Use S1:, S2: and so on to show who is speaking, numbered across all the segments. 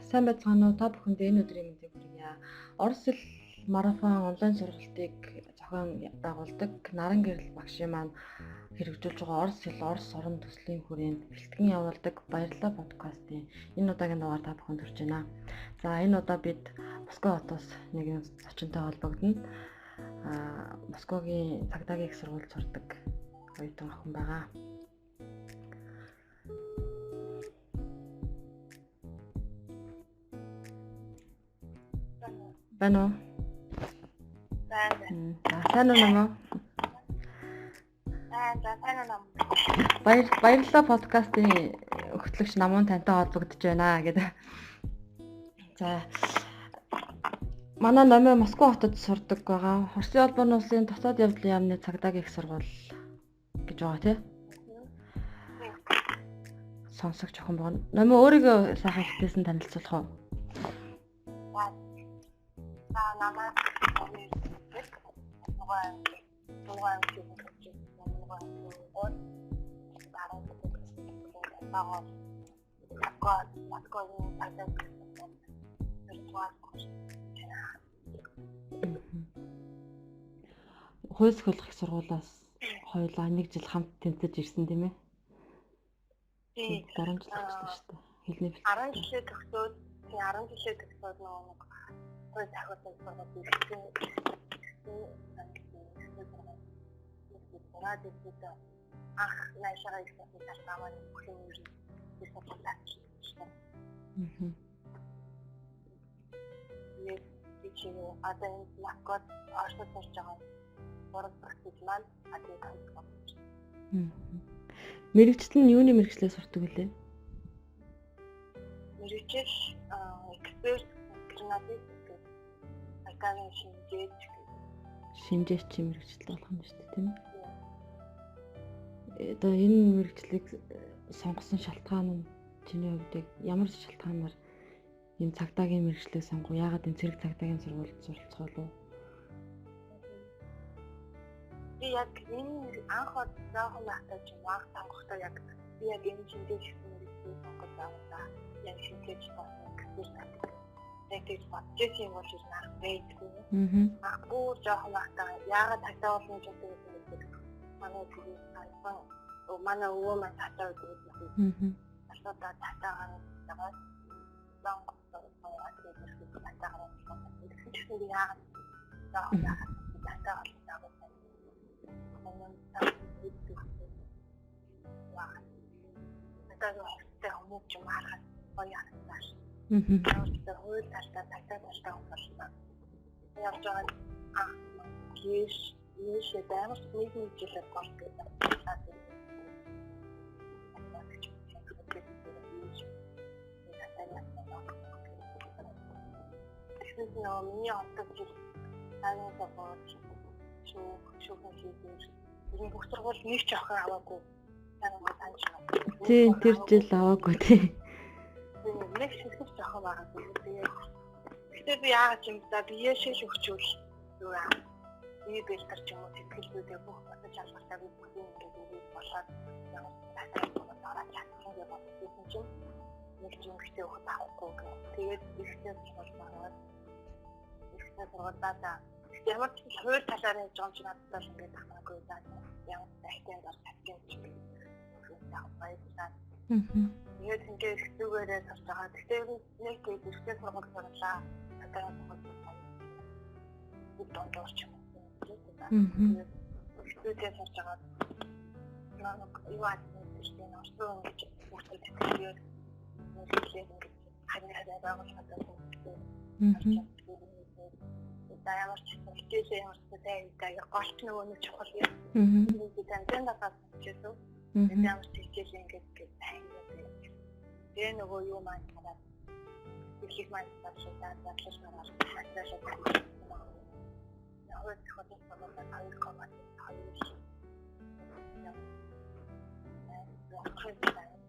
S1: Сайн байцгаана уу? Та бүхэнд энэ өдрийн мэндийг хүргье. Орос хэл марафон онлайн сургалтыг зохион байгуулдаг Наран гэрэл багшийн маань хэрэгжүүлж байгаа Орос хэл Орос орон төслийн хүрээнд бэлтгэн явуулдаг Баярлалаа подкастын энэ удаагийн дугаар та бүхэнд хүрч байна. За энэ удаа бид Москва хотоос нэгэн зочинтой холбогдно. Москвагийн цагдаагийн их сургуульд сурдаг оюутан охин байгаа. Байна уу?
S2: Байна.
S1: Сайн уу намаа?
S2: Сайн уу.
S1: Баярлалаа подкастын өгтлөгч намуун тантай холбогдож байна гэдэг. За манай номоо Москва хотод сурдаг байгаа. Оросын албаны улсын дотоод явдлын яамны цагдаагийн их сургууль гэж байгаа тий. Сонсогч охин байна. Номоо өөрийгөө сайхан хэлсэн танилцуулах уу?
S2: Намаа
S1: Хууль сөхөлөх их сургуулиас хоёулаа 1 жил хамт тэмцэж ирсэн тийм ээ.
S2: тий
S1: 10 жил болчихлоо шүү дээ. Хэлний бэлтгэл.
S2: 10 жилээ төгсөөд нөгөө хууль захиалгын сургууль ирсэн. Ах найшаа их тасамаа бүхэн юм их болчихсон. Ичээ одоо Москвад Оросд сурж байгаа 3 дахь маань адил байна.
S1: Мэргэжил нь юуны мэргэжлээ сурдаг вүлээ?
S2: Мэргэжил эксперт гранатик академи
S1: шинжээч мэргэжил болох юм шүү дээ тийм ээ. Одоо энэ мэргэжлийг сонгосон шалтгаан нь чиний хувьд ямар шалтгаанаар энэ цагдаагийн мэргэжлийг сонгов? Яагаад энэ цэрэг цагдаагийн сургуульд суралцах болов?
S2: Би яг энэ анх удаа захтаж маг сонгохдоо яг би яг энэ шинжээч мэргэжлийг сонгож байгаа. Яг шинжээч болсон эксперт тэгж бодож юм бол ирнэ байдгүй. Бүр жоохон багтаа яагаад цагдаа болно гэж боддог манай түрүү сайхан манай өвөө маань цагдаа гэдэг. Асуудал цагдаагаар байгаа. Сонгосон цагдаагаар тэгсэн яагаад цагдаа одоо хүмүүс юм харахад гоё харагдаж. Тэгээд хууль талтаа цагдаа талтаа болсон. Явж байгаа Ийш даймарч нэг жилээр гол гэдэг. Тэгэхээр миний онцлог жил таны support шүүхэн хийдэж энэ бүх сургууль нэг ч охин аваагүй. Танаа таньж байна.
S1: Тийм тэр жил аваагүй тий.
S2: Нэг шилжих жоохон байгаа. Тэгээд би яагаад юм да бие шиш өгчүүл юу аа. Би бэлтэр ч юм уу сэтгэлдээ бүх бодож алгартаа би бүх юм ингээд болоод ямар тасалбар ороод чадсан гэж бодсон чинь нэг ч юм ихтэй өгөх таахгүй гэх. Тэгээд ихтэй болмаар ихтэй сургуулиудаа ямар ч хууль талаар яаж байгаа ч надад л ингээд тахмаагүй даа. Ямар тахтын дор татсан ч юм. Баярлалаа. Тэгээд ингээд ихтэйгээрээ сурч байгаа. Тэгэхээр нэг тийм ихтэй сургууль сурлаа. Одоо бид дондорч юм. Ихтэйгээ сурч байгаа. Нэг юу аадсан орсон гэж үүсгэж тэгээд нэг харин байгууллагад ямар ч ихтэйгээ ямар ч байдаг голч нөгөө нэг чухал юм. Би тань дагаас чийсэн. Ямар ч ихтэйгээ ингээд тэгээ нөгөө юу маань хараад их маань цаашаа задлаж мараад хатаашаа яг хот болоод аюул команд аюул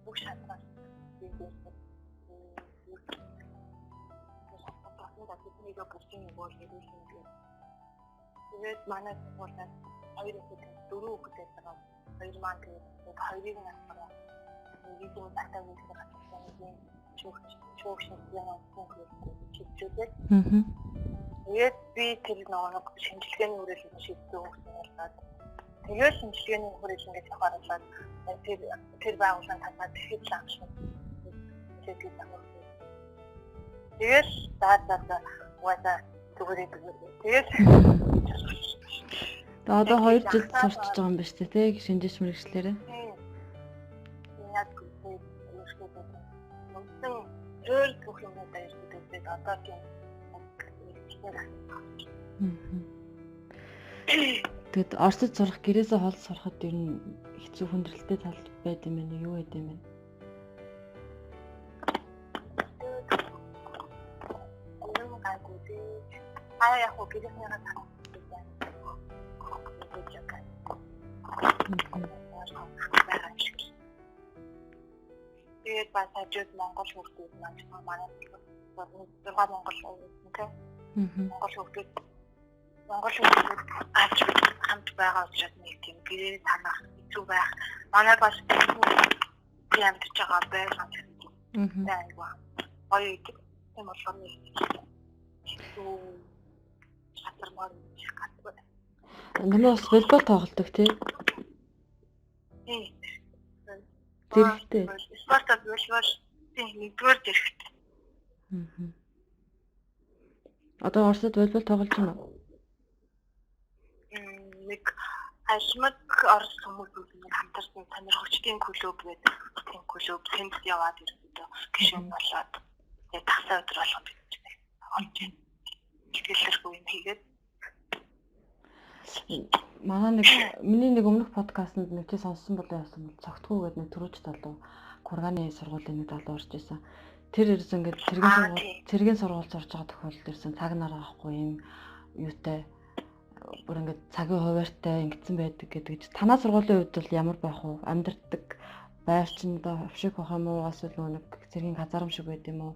S2: бүх шатлаа тэгээд манай сургуулиас хоёр хүүхэд дөрөв хүүхэд байгаа. Хоёр маань тэгээд хоёрыг насаараа видео татаад үзсэн шүүгчнээс юм хэмжүүлээд
S1: Мгм.
S2: тэгээд би тэр нэг шинжилгээний хүрээлэн шийдсэн юм. Тэгээд шинжилгээний хүрээлэн гэж харуулсан. Тэр байгууллагын талаар тэгэхэд л анх шин хэлээд байна. Тэгээд даатаа угаасаа зүгээр. Тэгээд
S1: Одоо 2 жил сурчиж байгаа юм ба шүү дээ, тэг шинжээч мэрэгчлэрээ.
S2: Яг үгүй мөн зөөр бүх юмудаа ирсэн одоо тийм
S1: Тэгэд Оросд сурах гэрээсээ хол сурахад ер нь хэцүү хүндрэлтэй тал байд юм байна. Юу байд юм бэ?
S2: яг хөө гэрээснийгаа тахсан. Тэгээд бас хажууд Монгол хүүхдүүд маань манай 6 Монгол хүүхдүүд тийм. Монгол хүүхдүүд авч хамт байгаа учраас нэг тийм гэрээ танах хэцүү байх. Манай бас би амьдарч байгаа байх. Айгуу. Ой тийм болгоно. Хатармаар гатгүй.
S1: Нэмээ бас волейбол тоглодог тий. Зэрэгтэй.
S2: Спортод волейбол тийм нэгдүгээр зэрэгтэй.
S1: Одоо Оросд волейбол тоглож байна уу?
S2: Нэг ашмаг Орос хүмүүсүүд нэг хамтарсан сонирхогчдын клуб гэдэг тийм клуб тэнд яваад ирсэн. Гişүн болоод яг тасаа өдөр болгоод ирсэн. Олж байна. Ихтгэлэргүй юм хийгээд
S1: манай миний нэг өмнөх подкастт нэг чи сонссон болоо яасан бол цогтгоо гэдэг нэг төрөөч залуу Курганы сургуулийн нэг залуу орж исэн. Тэр ирсэн ингээд цэргийн сургууль зорж байгаа тохиолдолд ирсэн. Цаг нар авахгүй юм юутай бүр ингээд цагийн хуваартай ингэсэн байдаг гэдэг. Танаа сургуулийн хувьд бол ямар байх вэ? Амьдэрдэг байр чинь одоо авшиг байх юм уу? Эсвэл нэг цэргийн казарм шиг байд юм уу?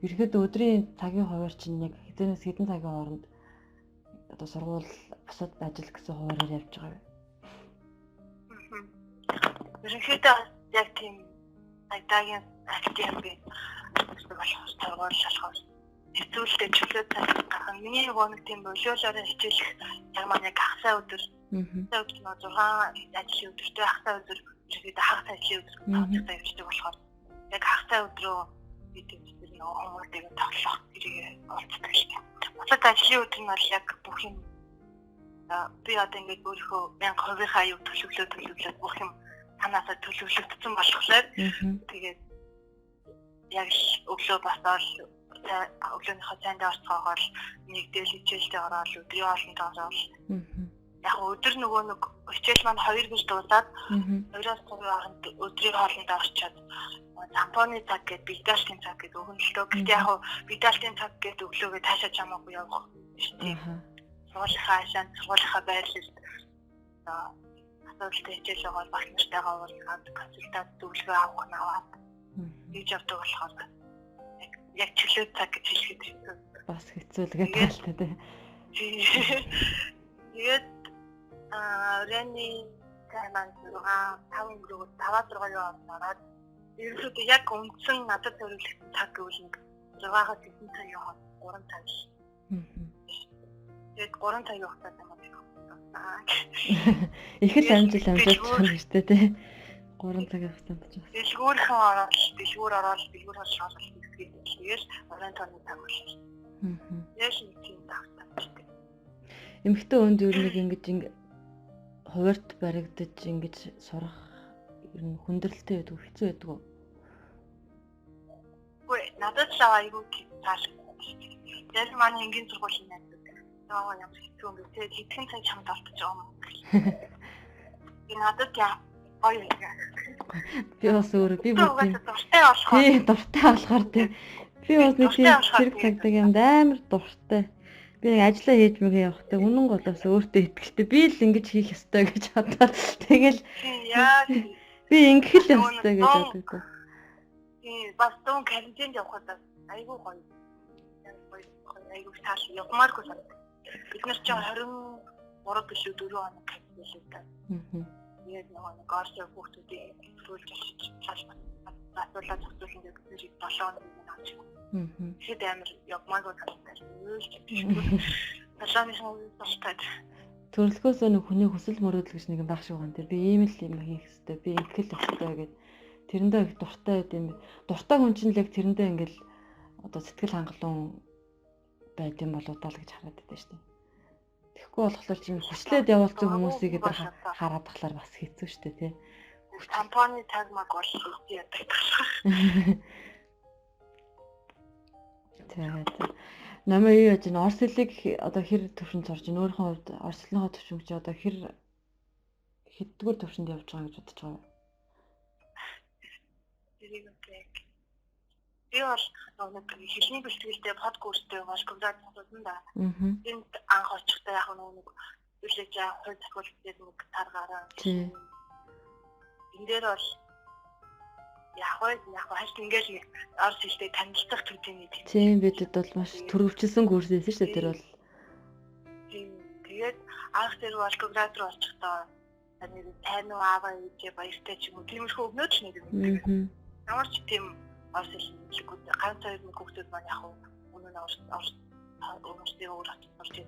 S1: Ерөнхийдөө өдрийн цагийн хуваар чинь яг хэдэнээс хэдэн цагийн хооронд одоо сургууль бусад ажил гэсэн хуваараар явж байгаа юм.
S2: Ерөнхийдөө яг тийм цагтаагийн актив би болох сургууль шалхах хэцүүлтэй чөлөө цайхан миний нэг тийм болиолоор хичээлэх яг манай хагасаа өдөр өдөр нь 6 ажлын өдөртэй хагасаа өдөр ерөнхийдөө хагас ажлын өдөр тавьдаг явждаг болохоор яг хагасаа өдрөө бид тэр нэг хүмүүстэй тоглох хэрэг болцдог шүү дээ. Бусад ажлын өдөр нь бол яг бүх юм би одоо ингээд өөрийнхөө 1000% юу төлөвлөд бүх юм танаасаа төлөвлөгдсөн болохоор тэгээд яг өглөө басаад өглөөнийхөө цайнд орцгоогоор нэгдэл хичээлдээ ороод өдрийн хоолнд ороод яг өдөр нөгөө нэг хичээл маань 2 гэж дуусаад 2-оос 3 хооронд өдрийн хоолнд орчоод тампоны цаг гэдэг бигдалтын цаг гэдэг өгнөлтөө. Гэхдээ яг бигдалтын цаг гэдэг өглөөгөө таашааж хамаагүй явах тийм. Сургуулийнхаа ашаанд сургуулийнхаа байрлалд асуудалтай хичээл байгаа бас нартайгаа уулзаад консультац зөвлөгөө аваад хийж явдаг болохоор яг чөлөө цаг гэж хэлэхэд хэцүү.
S1: Бас хэцүүлгээ таалтай тий.
S2: Тэгээд Рени тайман 5-6 яваад ерөнхийдөө яг үндсэн надад зориулсан цаг гэвэл нэг 6-аас 9 цаг яваад 3 цаг. Тэгээд 3 цаг явахтаа байгаа юм.
S1: Их л амжилт амжилт байна шүү дээ тий. 3 цаг явахтаа болж байна.
S2: Дэлгүүрхэн ороод дэлгүүр хоолшоолол хийгээл орон тооны цаг болчих. Яаш нэг тийм тавтаа шүү дээ.
S1: Эмэгтэй хүнд ер нь ингэж хуваарт баригдаж ингэж сурах ер нь хүндрэлтэй байдаг уу, хэцүү байдаг уу?
S2: Үгүй надад л айгүй тааш. Яг манай энгийн сургуулийн найзууд ямар хэцүү юм бэ? Тэгээд хэдхэн цаг чамд алдчих юм. Би надад яа ой
S1: би бас өөр би бүгд
S2: дуртай болохоор
S1: тий дуртай болохоор тий би бас нэг тийм зэрэг цагдаг юм амар дуртай. Би нэг ажиллаа хийж мэгээ явахтай үнэн голоос өөртөө итгэжтэй би л ингэж хийх ёстой гэж бодоод тэгэл
S2: яа
S1: би ингэх л ёстой гэж боддог.
S2: Тий бас дуун карантинд явхад айгүй гоё. Айгүй тааш явмааргүй санагдав. Бид нар ч 23 биш үү 4 хоног карантин байлаа. Тэгээд тэгээд нэг орсын хүүхдүүдийг сүүлж очиж асуулаа зохицуулсан гэдэг нэрийг 7 хоногийн авч. Тэгэхэд амар явмаагүй талтай. Талааны болтой.
S1: Төрөлхөөсөө нэг хүний хүсэл мөрөөдөл гэж нэг юм байх шиг байна. Тэр би ийм л юм хийх хэрэгтэй. Би ингэл өстэй гэд тэрэндээ их дуртай байд юм. Дуртай хүн чинь л яг тэрэндээ ингээл одоо сэтгэл хангалуун байд юм болоо тал гэж хараад байдаг шүү дээ. Тэгэхгүй болохоор чинь хүчлээд явуулсан хүмүүсийг эдгээр хараад тахлаар бас хэцүү шүү дээ тий.
S2: Компани тагмаг бол яадаг.
S1: Тэгээд намайг юу яаж н орс хэлийг одоо хэр төвшөнд сурж ин өөрийнхөө хувьд орс хэлний төвшинг чи одоо хэддүгээр төвшөнд явж байгаа гэж бодож байгаа юм.
S2: Би бол нэг хэлний бэлтгэлтэй подкасттэй болковдаад бодсон да. Энд анх очихдаа яг нэг үлээж хувь тохиолдолд нэг таргаараа. Энд дээр бол яг хальт ингээл орс хэлтэй танилцах төдийний тийм.
S1: Тийм бидэд бол маш төрөвчлсөн курс байсан шүү дээ тэр бол.
S2: Тэгээд анх тэр болковдаад руу очихдаа нэг тань ааваа гэж баяртай ч юм уу тиймэрхүү өгнөөч нэг юм. Ямар ч тийм орс хэлнэлгүүд ганц хоёр нэг хүүхдүүд маань яг өмнө нь орс дээр өөр орж ирсэн.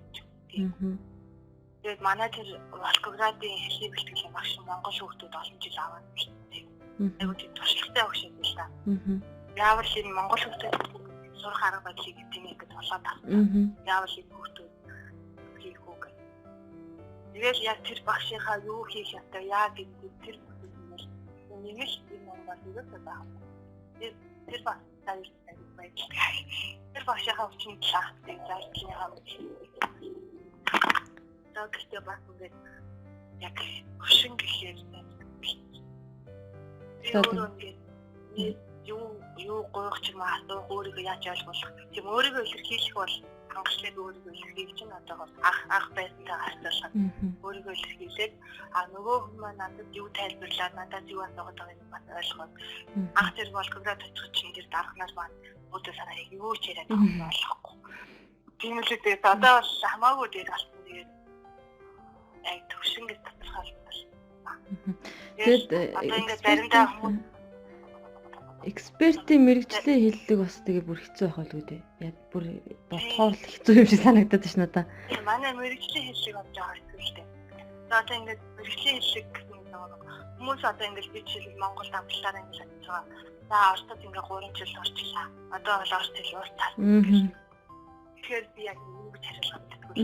S2: Тэгээд манай тэр болковдадын хэлний бэлтгэл багш Монгол хүүхдүүд олон жил аваад байна. Айгуу тийм туршлагатай багш юм л та. Яавал энэ Монгол хүүхдүүд сурах арга барилыг эднийг гэж болоод байна. Яавал энэ хүүхдүүд хийх үү гэх. Тэгээд яг тэр багшийнхаа юу хийх ёстой яа гэдэг тэр бүхнийг нэг л энэ Монгол хэлээр байна. Тэр багштай байдаг. Тэр багшийнхаа хүчин талаахтай зайлшгүй юм. Тэгтээ баг ингээд яг хөшин гэхээр юу гоох ч юм асуух өөрийгөө яаж ойлгох тийм өөрийгөө илэрхийлэх бол хангалттай өөрийгөө илэрхийлж чинь одоо ах байсантай асуулах өөрийгөө илэрхийлээд нөгөө хүн маань надад юу тайлбарлаад надад юу асуугаад байгааг бас ойлгоод ах тэр болковдад очих чинь тэр дарахнаар маань өөдөө санаа юу ч яриад байгаа болохгүй тийм л үү одоо бол хамаагүй дээр болсон тэгээд ай төвшингээ тодорхойлбол
S1: тэгээд
S2: одоо ингээд заримдаа хүмүүс
S1: экспертийн мэрэгжлийн хэллэг бас тэгээ бүр хэцүү байх болов уу те. Яг бүр бодхоор л хэцүү юм шиг санагдаад байна надаа.
S2: Манай мэрэгжлийн хэллэг болж байгаа хэцүү шүү дээ. За одоо ингээд мэрэгжлийн хэллэг гэсэн хүмүүс одоо ингээд би жишээл Монгол амтлаараа ингээд ажиллаж байгаа. За орчод ингээд 3 жил орчлаа. Одоо бол орч хэл ууртаа. Тэгэхээр би яг юу гэж хариулах вэ?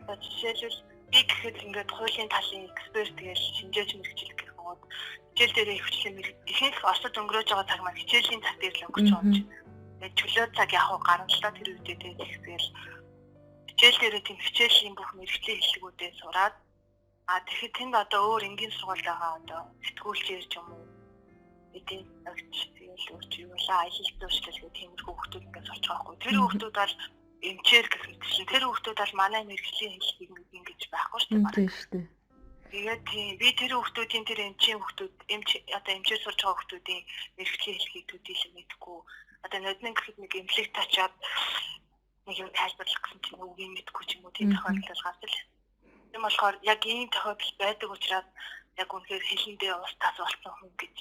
S2: За жишээлбэл би гэхэд ингээд хуулийн талын эксперт гэж шинжээч мэрэгчлэг гэх юм уу. Хичээл дээр хөвчлэн ихэнх орчод өнгөрөөж байгаа цаг маань хичээлийн цаг дээр л өнгөрч байгаа юм. Тэгээд чөлөө цаг яг гарамжлаа тэр үедээ тэгэхээр хичээл дээр тийм хичээлийн бүх мэрэгжлийн хэллэгүүдээ сураад тэгэхэд тэнд одоо өөр энгийн сургууль байгаа одоо сэтгүүлчээр ч юм уу эдийн засгч тэгэл өөр ч юу ла аялал зуршлал гэх тиймэрхүү хүмүүс ингээд сурч байгаа хгүй. Тэр хүмүүс бол эмчээр гэх мэт чинь тэр хүмүүс бол манай мэрэгжлийн хэллэгийг ингэж байхгүй шүү дээ.
S1: Тийм шүү дээ.
S2: Тэгээд би тэр хүмүүсийн тэр эмчийн хүмүүс одоо эмчээр сурч байгаа хүмүүсийн мэрэгжлийн хэллэгийг төдийлэн мэдгүй. Одоо нодны гэхэд нэг эмнэлэг тачаад нэг юм тайлбарлах гэсэн чинь үг юм мэдгүй ч юм уу тийм тохиолдол гарсан. Тийм болохоор яг ийм тохиолдол байдаг учраас яг үнэхээр хэлэндээ устгаж болсон хүн гэж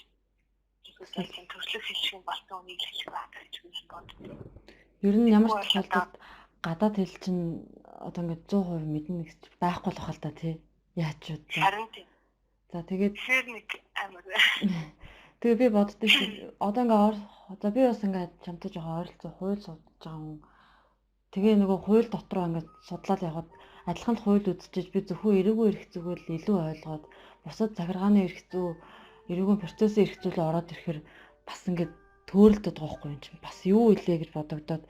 S2: тийм төрөлх хэлшиг болсон үнийг хэлэх байх гэж боддог.
S1: Ер нь ямар ч тохиолдолд гадаад хэл чинь одоо ингээд 100% мэднэ гэж байхгүй л бахал та тий. Яач вэ?
S2: Харин тийм.
S1: За тэгээд
S2: тэр нэг амар.
S1: Тэгээ би боддог шиг одоо ингээд одоо би бас ингээд чамтай жоохон ойролцоо хууль судалж байгаа юм. Тэгээ нөгөө хууль дотроо ингээд судлаад явхад адилхан хууль үзчихэж би зөвхөн эрэгүү эрх зүгэл илүү ойлгоод бусад захиргааны эрх зүй эрэгүү процессын эрх зүйлээ ороод ирэхээр бас ингээд төөрөлдөд байгаа байхгүй юм чинь бас юу илээ гэж бодогдоод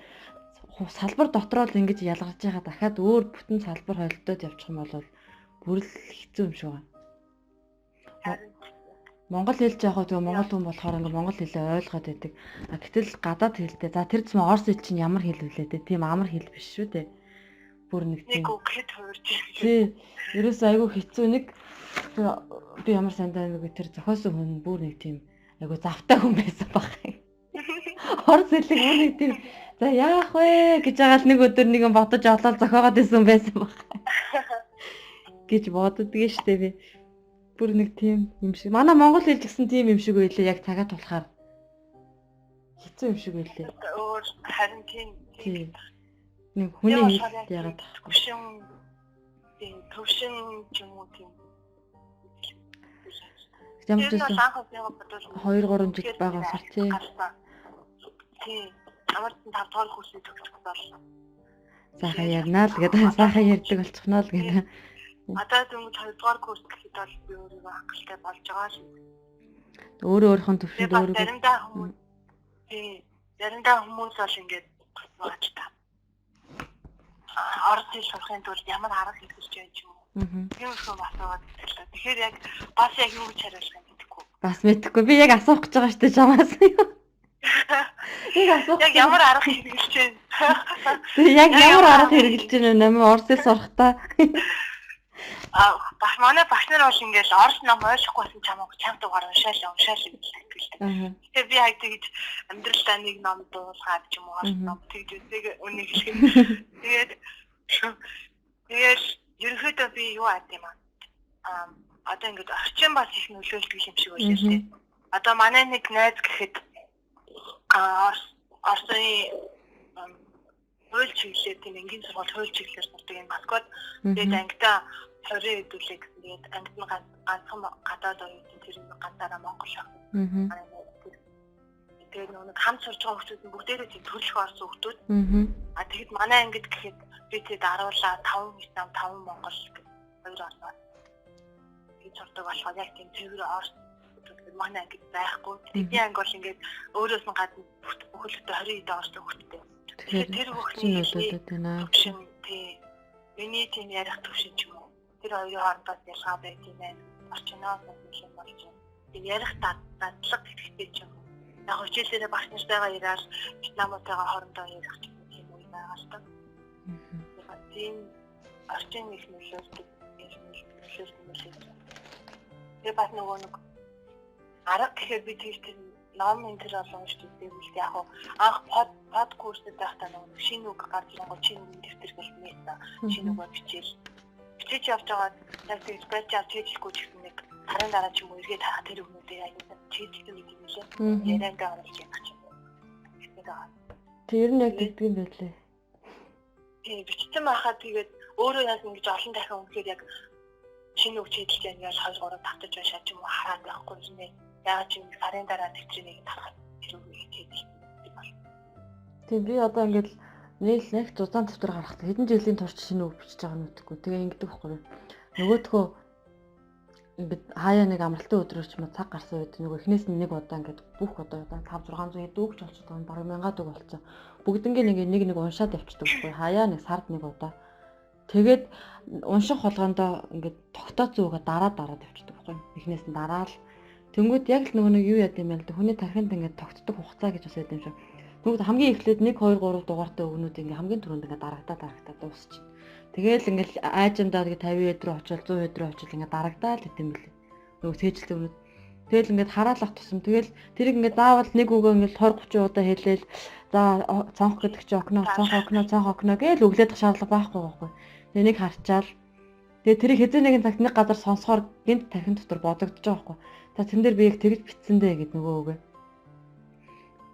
S1: салбар дотроо л ингэж ялгарч байгаа дахиад өөр бүтэн салбар холилдоод явчих юм бол бүр л хэцүү юм шиг байна. Монгол хэлж яхаа тэгээ монгол хүн болохоор ингээ монгол хэлээ ойлгоод байдаг. Гэтэл гадаад хэлтэй. За тэр зам орс хэл чинь ямар хэл вүлээ те. Тийм амар хэл биш шүү дээ. Бүр нэг тийм.
S2: Нэг үг хэд хуурж.
S1: Тий. Ерөөсөө айгүй хэцүү нэг би ямар сандаа нэг тэр зохиосон хүн бүр нэг тийм айгүй завтай хүн байсан баг. Орс хэлийг бүр нэг тийм за яах вэ гэж байгаа л нэг өдөр нэг юм бодож олоод зохиогоод исэн байсан баг. Гэж боддгийн штэ би. Бүр нэг тийм юм шиг. Манай монгол хэл гэсэн тийм юм шиг байлээ. Яг цагаат болохоор хэцүү юм шиг байлээ.
S2: Өөр харин тийм
S1: нэг хүний хэл ягаад
S2: төвшин ч юм уу тийм.
S1: Ямар ч байсан 2 3 жил байгаа сар тий.
S2: Тийм. Ямар ч 5 дахь курсыг төгсөх бол
S1: сайхан ярнаа л гэдэг сайхан ярьдаг болчихноо л гэдэг.
S2: Одоо дөнгөж 2 дугаар курс гэхэд бол би өөрийгөө хангалттай болж байгаа шүү.
S1: Өөрийнхөө төвшөнд өөрийгөө
S2: заримдаа хүмүүс бол ингэж бодож та. Орос хэл сурахын тулд ямар арга хэрэглэж яаж юм. Тийм их асууад байлаа. Тэгэхээр яг бас яг юу гэж хариулах юм мэдэхгүй.
S1: Бас мэдэхгүй. Би яг асуух гэж байгаа шүү дээ чамаас. Яг асуух.
S2: Яг ямар арга хэрэглэж байна?
S1: Яг ямар арга хэрэглэж байна нэмээ орос хэл сурахтаа.
S2: Бас манай багш нар бол ингээл орос ном ойлгохгүйсэн чамд дугаар уншаал гэж хэлдэг. Тэгээ би яг тэгж амьдралдаа нэг ном дуулгаад ч юм уу орос ном тэгж үзэг үнийг хэлэх. Тэгээд ерөнхийдөө би юу аад юм аа. Одоо ингээд орчин бас их нөлөөлдөг юм шиг байлаа шүү дээ. Одоо манай нэг найз гэхэд орсын хууль чиглэлээр тийм энгийн сургууль хууль чиглэлээр сурдаг юм Москвад. Тэгээд ангидаа 20 хэдүүлээ гэсэн. Тэгээд ангид нь ганцхан гадаад оюутан тэр нэг ганцаараа Монгол ах. Тэгээд нэг хамт сурж байгаа хүмүүс бүгдээрээ тийм төрөлх орсон хүмүүс. Тэгэхэд манай ангид гэхэд би тэд аруулаа 5 Вьетнам 5 Монгол гэх хоёр орноо. Тэгээд сурдаг болохоор яг тийм цэвэр орс манай ангид байхгүй. Тэгээд анги бол ингээд өөрөөс нь гадна бүхэлдээ 20 хэдэн орсон хүмүүстэй. Тэгэхээр тэр бүхний нөлөөлөд байна. Тий. Миний тийм ярих төвшин ч юм уу. Тэр хоёрын хоорондоо ялгаа байх юм байна. Орчноос нь юм болж байна. Тийм ярих дадлага хэрэгтэй ч юм уу. Яг хичээлээрээ багш нартайгаа яриад Вьетнамтайгаа хоорондоо ярих ч юм уу байгаа шүү дээ. Тийм орчин их нөлөөлдөг юм. Тэгээ бас нөгөө нэг арга гэхээр би тийм ном энэ төр олон шүү дээ. Үгүй яг анх под курсд байхдаа нэг шинэ үг гарч ирэнгөө шинэ үг дэвтэр гэлмээсэн. Шинэ үгээр бичиж явж байгаа. Яг тийм спеч авч хийхгүй ч гэсэн нэг сарын дараа ч юм уу эргээд харах тэр үгнүүдээ аюултай чийдэлтэй нэг юм лээ. Яриандаа оруулж явах ч юм уу.
S1: Тэр нь яг гэдэг юм байлээ.
S2: Тийм бичсэн байхад тэгээд өөрөө яг ингэж олон дахин үнэхээр яг шинэ үг чийдэлтэй яг 2 3 тавтаж байшаа ч юм уу хараад байхгүй юм нэ. Яг ч юм сарын дараа төвчрийг тарах тэр үг чийдэл.
S1: Тийм би одоо ингэж нэг зузаан дэвтэр гаргахад хэдэн жилийн турш шинэ үг бичиж байгаа нь үтгэхгүй. Тэгээ ингэдэг байхгүй. Нөгөөдхөө ингээд хаяа нэг амралтын өдрөөр ч юм уу цаг гарсан үед нөгөө эхнээс нь нэг удаа ингээд бүх одоо 5 600 хэд үг ч болчиход байгаа бараг 1000 үг болцсон. Бүгднгийн нэг уншаад явчихдаг байхгүй. Хаяа нэг сард нэг удаа. Тэгээд унших болгондоо ингээд тогтооцсон үгээ дараад явчихдаг байхгүй. Эхнээс нь дараал. Тэнгүүд яг л нөгөө нэг юу яд юм бэ л да. Хүний тархинд ингээд тогтдог хугацаа гэж бас яд юм шиг. Тэгвэл хамгийн эхлээд 1 2 3 дугаартай өгнүүд ингээ хамгийн түрүүнд ингээ дарагдаад дуусчих. Тэгээл ингээл айжамдаа тэгээ 50 өдрөө очил 100 өдрөө очил ингээ дарагдаад идэм билээ. Нөгөө цээжилт өгнүүд. Тэгэл ингээд хараалах тусам тэгэл тэрийг ингээ заавал нэг үгээ ингээ 20 30 удаа хэлээл за цонх гэдэг чи окно цонх окно гээл өглөөдөх шаардлага байхгүй. Тэгээ нэг харчаал. Тэгээ тэрийг хэзээ нэгэн цагт нэг газар сонсохоор гинт тархин дотор бодогдож байгаа байхгүй. За тэн дээр би яг тэгж битсэндээ гэд нөгөө үгээ.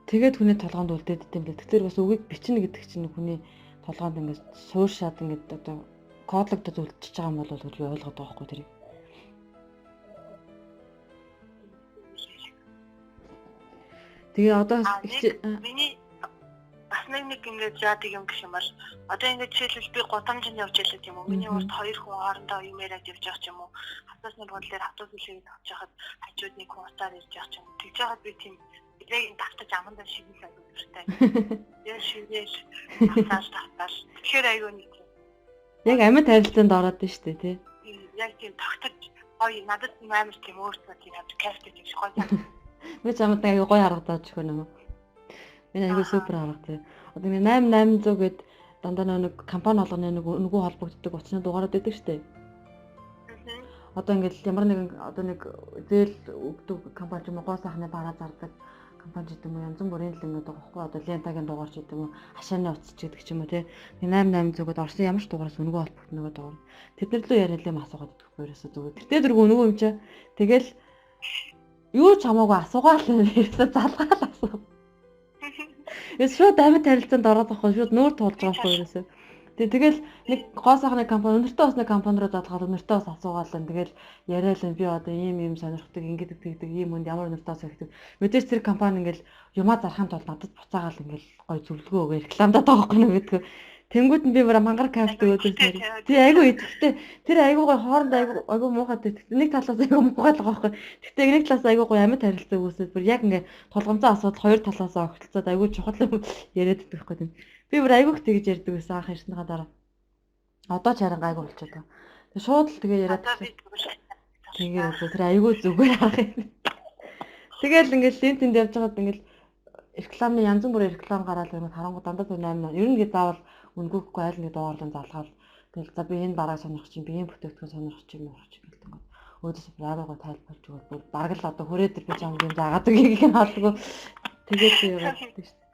S1: Тэгээд хүний толгоонд үлдээд идэм билээ. Тэгэхээр бас үгийг бичнэ гэдэг чинь хүний толгоонд ингээд сууршаад ингээд одоо кодлогдод үлдчихэж байгаа юм бол би ойлгоод байгаа байхгүй тэрийг. Тэгээ одоо
S2: миний бас нэг ингээд яадаг юм гэх юм бол одоо ингээд жишээлбэл би гудамжинд явж ялаад юм уу. Миний урд 2 хүн хоорондоо юм яриад явж байгаа ч юм уу. Автобусны бодлоор автобус үлээгээд авч яхад хажууд нэг хүн утаар ирж байгаа ч юм уу. Тэгж яхад би тийм яг тавтаж амандаа шигнэл агуултай. Яг шигнэл тавтаж. Тэгэхээр айгүй нэг.
S1: Яг амьд харилцаанд ороод нь штэ тий.
S2: Яг тийм тавтаж гоё надад амар тийм өөртөө тийм кайфтай тийм гоё.
S1: Би чамд айгүй гоё харагдаад ч хөнөө. Би айгүй супер харагдав. Одоо нэг 8800 гээд дандаа нэг компани болгоны нөгөө холбогддог утасны дугаарууд байдаг штэ. Одоо ингээд ямар нэгэн одоо нэг зээл өгдөг компани ч юм уу гоо сайхны бараа зардаг. компани гэдэг юм янз бүрийн лимүүд байгаа хгүй одоо лентагийн дугаар ч гэдэг юм хашааны утас ч гэдэг ч юм уу тий 88 зүгт Орсын ямар ч дугаараас өнгөө холбогд нөгөө дугаар тэднэр лөө яриад юм асуугаад өгөхгүй ерөөсөө зүгээр тэртээ дөрөв өнгөө юм чи тэгэл юу ч хамаагүй асуугаал ерөөсөө залгаал асуу шууд амьд харилцаанд ороод байхгүй шууд нүүр туулж байгаа хгүй ерөөсөө тэгэл нэг гоо сайхны компани өнөртөө усны компани руу залгаад өнөртөө ус асуугаал тэгэл яриад би одоо ийм сонирхдаг ингэдэг тэгдэг ийм хүнд ямар өнөртөө ус хэрэгтэй мэдээж тэр компани ингээл юмаа зарахын тулд надад буцаагаал ингээл гой зөвлөгөө өгөө рекламадаад байгаа байхгүй нэг гэдэг тэнгууд нь би бүр мангар кайф өгөөд тий айгу идэхтэй тэр айгу гой хооронд айгу муухай тэгтээ нэг талаас айгу муухай л байгаа байхгүй тэгтээ нэг талаас айгу гой амьд харилцаа өгөөсөд бүр яг ингээ тулгамцаа асуудал хоёр талаас огтлцоод айгу чухал яриад идэх байхгүй тийм би бүр айгуух тэгж ярьдаг байсан анх ирснийхаа дараа. Одоо ч харин гайгүй болчиход байна. Тэгээ шууд л тэгээ яриад тэгээ тэр айгуу зүгээр харах юм. Тэгэл ингээл линтэнд явж байгаад ингээл рекламны янз бүрийн реклам гараад ирмэд харангуй дандаа 8. Ер нь гээ заавал өнгөхгүй айл нэг дуугарлан залгаад тэгэл за би энэ бараа сонирх чинь би энэ бүтээгдэхүүн сонирх чинь мөрч гэлдэг гоо. Өөдөөс яараагаа тайлбарж өгöd бүр бараг л одоо хүрээд би чам юм заагаад үгийг нь хаалгүй. Тэгээд би яваад шүү дээ.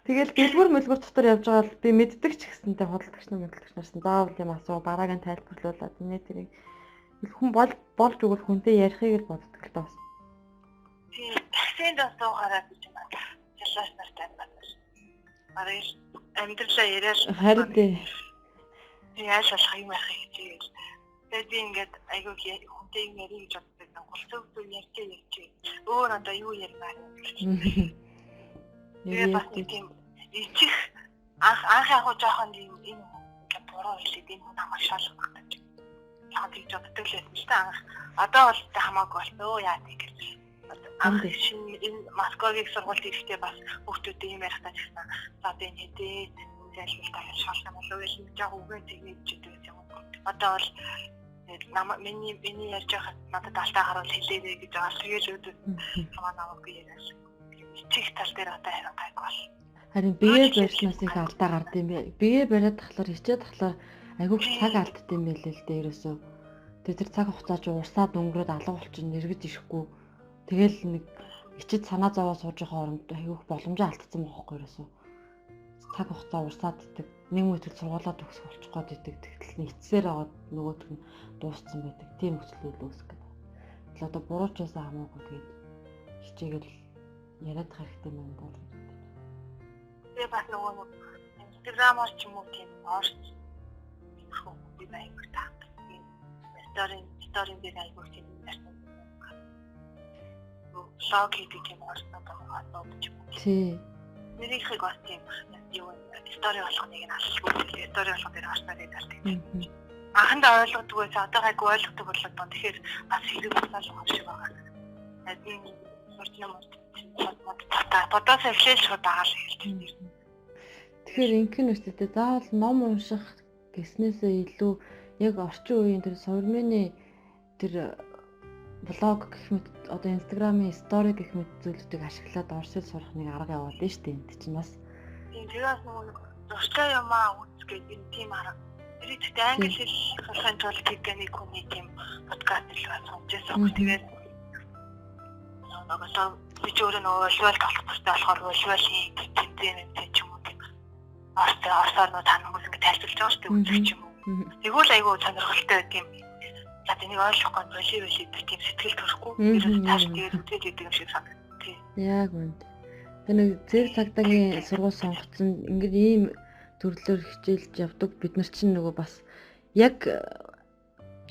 S1: Тэгэл дэлгүр мэлгүр дотор явж байгаа л би мэддэг ч гэсэнтэй худалдагч нар мэддэг нарсан заавал юм асуу бараагийн тайлбарлуулаад нэ тэрийг хүн болж өгвөл хүнтэй ярихыг л боддог л доо.
S2: Тийм таксинд асуугаараа гэж юм байна. Жишээс нартай байна. Барыг амьдралаа яриад
S1: харин тийм
S2: яаж болох юм байх гэж тэгээд би ингээд айгүй хүнтэй ярих гэж боддог. Гулцөг ярьж өөр одоо юу ярмаар юм. Тэгээ бас нэг тийм ичих анх яг жоохон юм энэ буруу хэлээд энэ намайг шалгах гэдэг. Яг тийж боддог л байсан шүү дээ анх. Одоо бол хамаагүй болтоо яа тийм. Анх шинэ энэ Москвагийн сургуульд ирэхдээ бас хүүхдүүд ийм ярихтаа гэсэн. За би хэдээ зайлшгүй шалгах болов уу гэж яг үгээр тэгэж хэлдэг юм. Одоо бол миний ярьж байхад надад алдаа харуул хэлээрэй гэж байгаа. Тэгэл өөдөө хамаа намайг яриаш. Чих тал дээр одоо харин гайг бол.
S1: Харин бие барьснаас их алдаа гард юм бэ. Бие бариад тахлаар хичээд тахлаар айгүй цаг алдд юм байл л дээ ерөөсөө. Тэр цаг хугацаач урсаад өнгөрөөд алга болчихно эргэж ирэхгүй. Тэгэл нэг ичид санаа зовоо сууж байгаа оронд айгүй боломжоо алдсан байхгүй ерөөсөө. Цаг хугацаа урсаад идэг. Нэг мэтэл сургуулаа төгсөх болчих гээд идэг. Тэгтэл нийцсээр аваад нөгөөдг нь дууссан байдаг. Тийм нөхцөл үүсэх гэдэг. Тэгэл одоо буруучаасаа хамаагүй тэгээд хичээгээл яриад хэрэгтэй юм байна.
S2: Би бас нөгөө Instagram-аар ч юм уу тийм орч би байг таа. Story дээр айгуу тийм ярьсан. Лог хийдэг юм орчнод байгаа ч юм уу.
S1: Тий.
S2: Нэрийг бас тийм юу story болгоныг нь алсгүй story болгон дээр орчнод ярьдаг. Анхандаа ойлгодгүй за одоо айгуу ойлгодог болоод байна. Тэгэхээр бас хэрэг болол юм шиг байгаа. Адин орчнод бодож эхлээл шууд дагаал хэлдэг.
S1: Тэгэхээр инхэн үстэд заавал ном унших гэснээсээ илүү яг орчин үеийн тэр современный тэр блог гэх мэт одоо инстаграмын стори гэх мэт зүйлүүдийг ашиглаад оршил сурах нэг арга яваад байна шүү дээ. Энд чинь бас
S2: тэгээс нөгөө дуртай юмаа үзгээд энэ тийм арга. Тэр ихтэй англи хэл сурахын тулд нэг хүний тийм подкаст л сонсчихсан. Тэгээд нөгөө би ч өөрөө нөгөө визуал толох хэрэгтэй болохоор визуал тэмдэг ч юм уу тийм арсаар нөгөө тань хүмүүс ингэ тайлбарлаж байгаа шүү дээ үзэх юм уу. Тэгвэл айгүй сонирхолтой тийм. За тэнийг ойлгохгүй болио тийм сэтгэл төрөхгүй ерөөс тааш тэгээд үзээд идэг юм шиг санагдав. Тийм.
S1: Яг үнд. Тэр нэг зэрэг цагдаагийн сургууль сонгоцсон ингээд ийм төрлөөр хичээлж явдаг бид нар чинь нөгөө бас яг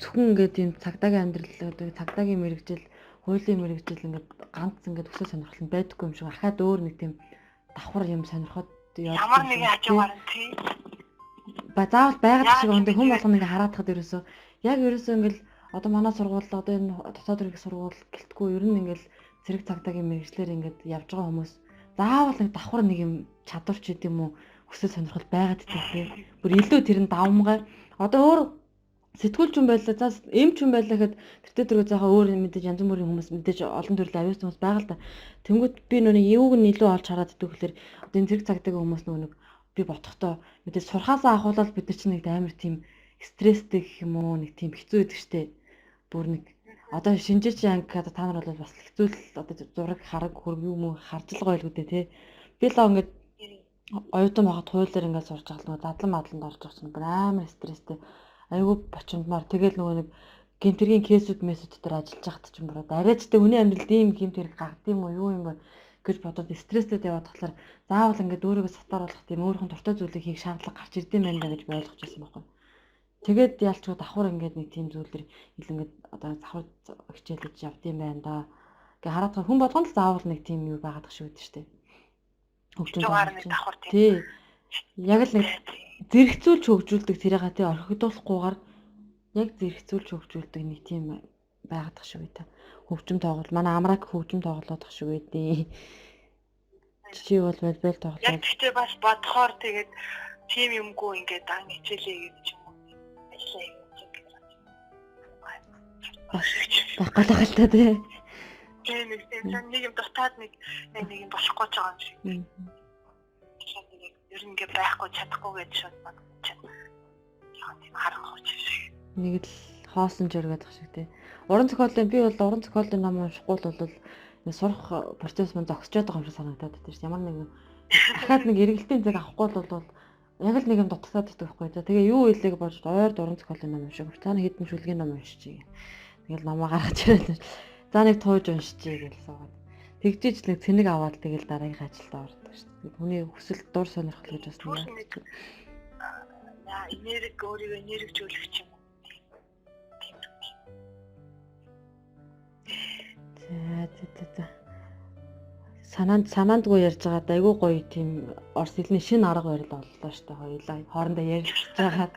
S1: зөвхөн ингээд тийм цагдаагийн амьдрал цагдаагийн мэрэгжил хуулийн мэрэгжил ингээд ганц ингээд өсөө сонирхол нь байдаггүй юм шиг ахаад өөр нэг тийм давхар юм сонирхоод
S2: ямар нэгэн хажуугаар нь тий.
S1: Ба заавал байгаад шиг өндөө хүм болгоно ингээд хараадахад ерөөсөө яг ерөөсөө ингээд одоо манай сургууль одоо энэ дотоод хэрэг сургууль гэлтгүй ер нь ингээд зэрэг цагдаагийн мэрэгчлэр ингээд явж байгаа хүмүүс заавал нэг давхар нэг юм чадвар ч гэдэм үү өсөө сонирхол байгаад тий. Бүр илүү тэр нь давмгай одоо өөр сэтгүүлч юм байлаа за эмч юм байлаа гэхэд тэртээ дөрөв заахаа өөр мэдээж янз бүрийн хүмүүс мэдээж олон төрлийн авьяас хүмүүс байгаа л да. Тэнгүүд би нүг юуг нь илүү олж хараад идэв гэхээр одоо энэ зэрэг цагдаагийн хүмүүс нэг би бодохдоо мэдээж сурхаасаа ахуулаад бид нар чинь нэг амар тийм стресстэй гэх юм уу нэг тийм хэцүү байдаг штэ. Бүр нэг Одоо шинжээч анги одоо та нар бол бас хэцүү л одоо зураг хараг хөрг юм уу харж л гоё л үдэ тий. Би л ингээд оюутан байхад хуулиар ингээд сурч байгаа нөгөө дадлан мадланд орж байгаа чинь бүр амар стресстэй. Айгүй бочиндмаар тэгэл нөгөө нэг гинтэргийн кейсүүд месүүд дээр ажиллаж байхад ч юм бүр арайчтай хүний амьдралд ийм гинт хэрэг гард юм уу юу юм бэ гэж бодоод стресстэй яваад тахлаар заавал ингээд өөрийгөө сатааруулах тийм өөрийнхөө дуртай зүйлийг хийх шаардлага гарч ирдэм байх гэж би ойлгож байсан байхгүй. Тэгээд ялчгүй давхар ингээд нэг тийм зүйлэр ил ингээд одоо давхар хичээлж явдсан байна да. Ингээ хараад хүн болгонд л заавал нэг тийм юу байгаад тах шүү дээ штэ. Хөгжим давхар тий. Яг л нэг зэрэгцүүлж хөгжүүлдэг тэрийг тий орхигдуулахгүйгээр яг зэрэгцүүлж хөгжүүлдэг нэг тийм байгаад тах шүү дээ. Хөгжим тоглол манай амраг хөгжим тоглоод тах шүү дээ. Чи бол волейбол тоглоод.
S2: Яг тэгтээ бас бодохоор тэгээд тийм юмгүй ингээд ан хичээлээ гэж юм уу. Ажлаа
S1: баггалаа та тий.
S2: Тийм нэг юм дутаад нэг юм болохгүй ч байгаа юм шиг. Ер нь ингээ байхгүй чадахгүй гэж шууд бодчихсон. Яа тийм харахгүй шиг.
S1: Нэг л хоосон жиргээд ах шиг тий. Уран зохиолын би бол уран зохиолын ном уншихгүй бол сурах процесс мань зогсчод байгаа юм шиг санагдаад байна шүү. Ямар нэгэн дахиад нэг эргэлтийн цаг авахгүй бол яг л нэг юм дутагдаад байдаг байхгүй. Тэгээ юу хэлээг болж ойр уран зохиолын ном уншиг. Та нэг хэдэн шүлгийн ном уншиж. Тэгэл номоо гаргаж ирээд за нэг тууж уншижээ гэж суугаад. Тэгжиж нэг цэник аваад тэгэл дараагийн ажилд ордог шүү дээ. Хүний хүсэл дур сонирхол гэж бас нэг
S2: яа энерги өөрийгөө энергижүүлэх юм.
S1: За. Санаандгүй ярьж байгаа айгүй гоё тийм орс хэлний шинэ арга барил боллоо шүү дээ. Хоёулаа хоорондоо ярьж байгаа.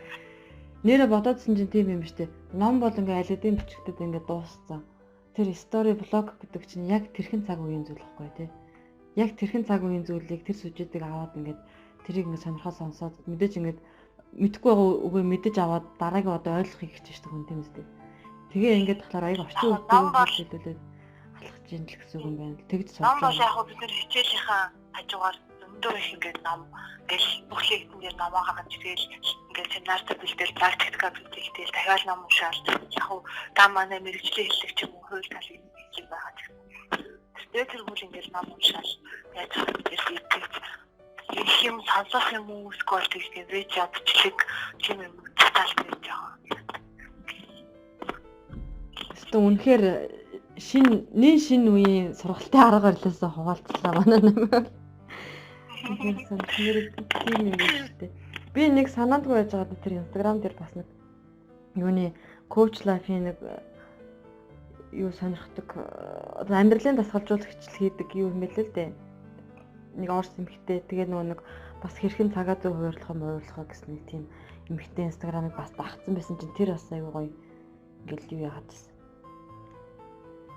S1: Нэрэ бодоодсэн чинь тийм юм шүү дээ. Ном бол ингээ аль хэдийн бичигдэд ингээ дууссан. Тэр story blog гэдэг чинь яг тэрхэн цаг үеийн зүйл байхгүй тий. Яг тэрхэн цаг үеийн зүйлийг тэр сүжэдэг аваад ингээд тэрийг ингээ сонирхол сонсоод мэдээж ингээд мэдхгүй байгаа үгүй мэдэж аваад дараагийн одоо ойлгохыг хичээждэг хүн тийм үстэй. Тэгээ ингээд болохоор аяг орчин үеийг хэлүүлээд алхаж ийн л гэсэн юм байна. Тэгж сонсоо.
S2: Ном бол яг бид нар хичээлийнхаа хажуугаар зөндөө их ингээд ном гэл бүх лектэн дээр номоо гаргаж ирэл ингээд семинарт бэлдээл практикаа бэлдээл дахиад ном уншаал яг та манай мэрэгжлийн хэллэг ч юм уу хууль талын хэллэг байгаа ч гэсэн тэр хүл ингээд ном уншаал яаж их юм сонсох юм уу скол тэгж вэж чадчлаг тийм юм цаал байж байгаа.
S1: Өөртөө үнэхээр шинэ үеийн сургалтын арга барилаасаа хуваалцлаа манай намайг. Тэгсэн тийм юм шүү дээ. Би нэг санаандгүй байж байгаа тэр Instagram дээр бас нэг юуны coach life-ийн нэг юу сонирхдаг амьдралын дасгалжуулагч хийдэг юу юм бэлээ л дээ. Нэг орс эмхтэй тэгээ нөгөө нэг бас хэрхэн цагаа зөв хуваарлах гэсэн нэг тийм эмхтэй Instagram-ыг бас багцсан байсан чинь тэр бас аюу гоё ингээл юу яагаад гэсэн.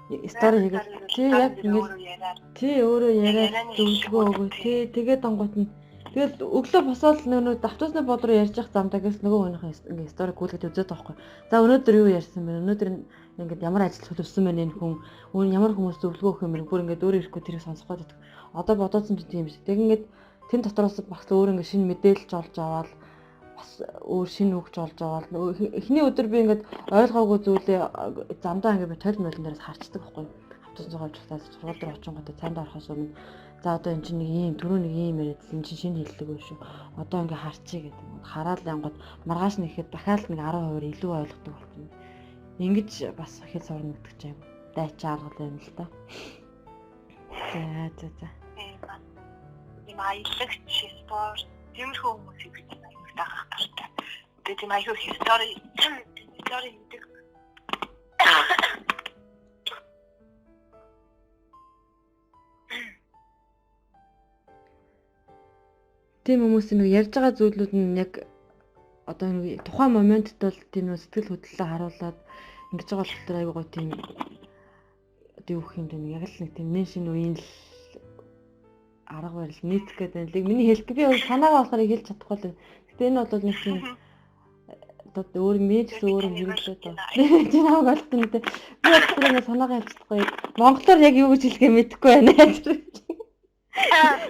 S1: Стори хийгээд тий яг ингээл өөрөө яриад зөвлөгөө өгөө тий тэгээд онгот нь тэгэл өглөө босоод нөгөө давтуусны бод руу ярьж явах замдаа гэс нөгөө хүнийхээ ингээ стори гүйлгээд үзээд байхгүй. За өнөөдөр юу ярьсан бэ? Өнөөдөр ингээд ямар ажил төлөвсөн байна энэ хүн ямар хүмүүс зөвлөгөө өгөх юм бэ? Бүр ингээд өөрөө ирэхгүй тэрийг сонсох гэдэг. Одоо бодоодсон ч тийм шүү. Тэг ингээд тэн дотроос багс өөр ингээд шинэ мэдээлэл олж аваад бас өөр шинэ үгч олж аваад эхний өдөр би ингээд ойлгоогүй зүйлээ замдаа ингээд би толь молон дээрээс харцдаг байхгүй. Автобус зогоож тахтаа сургууль дээр очингуудаа цаанд орохоос өмнө за одоо энэ чинь нэг ийм түрүү нэг ийм яриад энэ чинь шинэ хэллэг байх шүү. Одоо ингээд харчий гэдэг. Хараад янгууд маргааш нэхэд дахиад нэг 10% илүү ойлгодог болсон. Ингэж бас хэл сурна гэдэг чинь дайч арга юм л та. За.
S2: Тийм аялагч спорт тиймэрхүү хүмүүсийг бид аяг даах хэрэгтэй. Тэгээд тийм аяг story гэдэг.
S1: Тийм хүмүүс нэг ярьж байгаа зүйлүүд нь яг одоо нэг тухайн моментд бол тийм нэг сэтгэл хөдлөлөө харуулад ингэж байгаа болохоор аягүй гоё тийм одоо юу гэх юм бэ яг л нэг тийм шинэ үеийн л арга барил нийтх гэдэг нь миний хэлдэг би санаагаа болохоор хэлж чадахгүй л. Гэтэ энэ бол нэг тийм одоо өөр мэдс өөр хэрэглээд байна. Чи намайг олсон гэдэг. Би одоо нэг санаагаа хэлж чадахгүй. Монголоор яг юу гэж хэлэхээ мэдэхгүй байна.